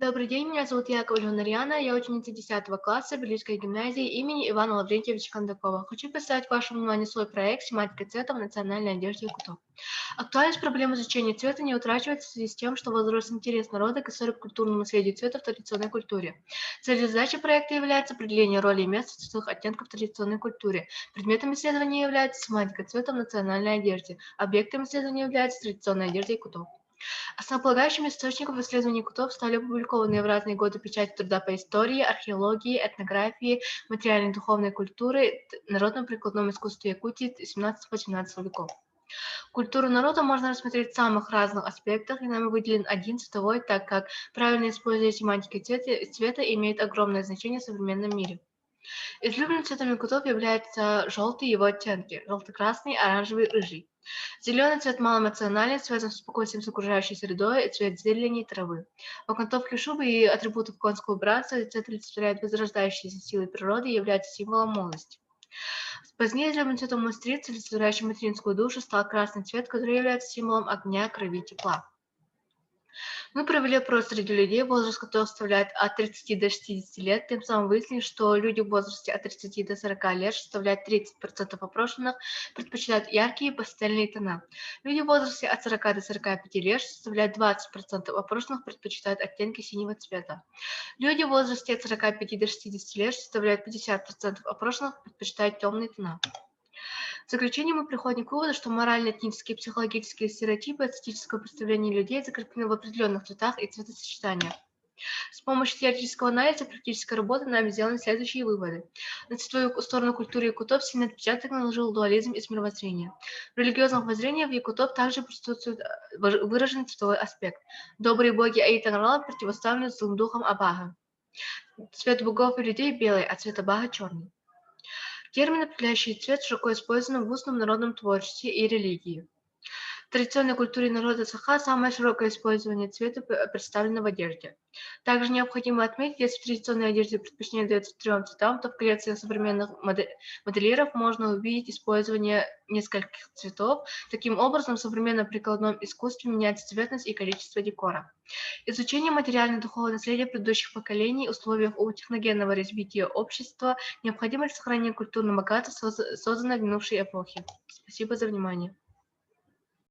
Добрый день, меня зовут Яковлева Нарьяна, я ученица 10 класса Берлинской гимназии имени Ивана Лаврентьевича Кондакова. Хочу представить вашему вниманию свой проект «Семантика цвета в национальной одежде якутов». Актуальность проблемы изучения цвета не утрачивается в связи с тем, что возрос интерес народа к историко-культурному наследию цвета в традиционной культуре. Целью задачи проекта является определение роли и места цветовых оттенков в традиционной культуре. Предметом исследования является семантика цвета в национальной одежде. Объектом исследования является традиционная одежда якутов. Основополагающим источником в исследовании кутов стали опубликованные в разные годы печати труда по истории, археологии, этнографии, материальной и духовной культуре, народном прикладном искусстве Якутии XVII-XVIII веков. Культуру народа можно рассмотреть в самых разных аспектах, и нами выделен один цветовой, так как правильное использование семантики цвета имеет огромное значение в современном мире. Излюбленным цветом якутов является желтый и его оттенки – желто-красный, оранжевый, рыжий. Зеленый цвет малоэмоционален, связан с спокойствием с окружающей средой, цвет зелени и травы. В окантовке шубы и атрибутов конского братства этот цвет олицетворяет возрождающиеся силы природы и является символом молодости. Позднее зеленым цветом мастерицы, олицетворяющим материнскую душу, стал красный цвет, который является символом огня, крови и тепла. Мы провели опрос среди людей, возраст которых составляет от 30 до 60 лет, тем самым выяснили, что люди в возрасте от 30 до 40 лет, что составляет 30% опрошенных, предпочитают яркие пастельные тона. Люди в возрасте от 40 до 45 лет, что составляет 20% опрошенных, предпочитают оттенки синего цвета. Люди в возрасте от 45 до 60 лет, что составляет 50% опрошенных, предпочитают темные тона. В заключение мы приходим к выводу, что морально-этнические и психологические стереотипы эстетического представления людей закреплены в определенных цветах и цветосочетаниях. С помощью теоретического анализа и практической работы нами сделаны следующие выводы. На цветовую сторону культуры якутов сильный отпечаток наложил дуализм из мировоззрения. В религиозном воззрении в якутов также присутствует выраженный цветовой аспект. Добрые боги Аитанграла противоставлены злым духом Абага. Цвет богов и людей белый, а цвет Абага черный. Термин, определяющий цвет, широко использован в устном народном творчестве и религии. В традиционной культуре народа Саха самое широкое использование цвета представлено в одежде. Также необходимо отметить, если в традиционной одежде предпочтение дается трем цветам, то в коллекции современных модельеров можно увидеть использование нескольких цветов. Таким образом, в современном прикладном искусстве меняется цветность и количество декора. Изучение материально-духовного наследия предыдущих поколений в условиях техногенного развития общества необходимо для сохранения культурного богатства, созданного в минувшей эпохе. Спасибо за внимание.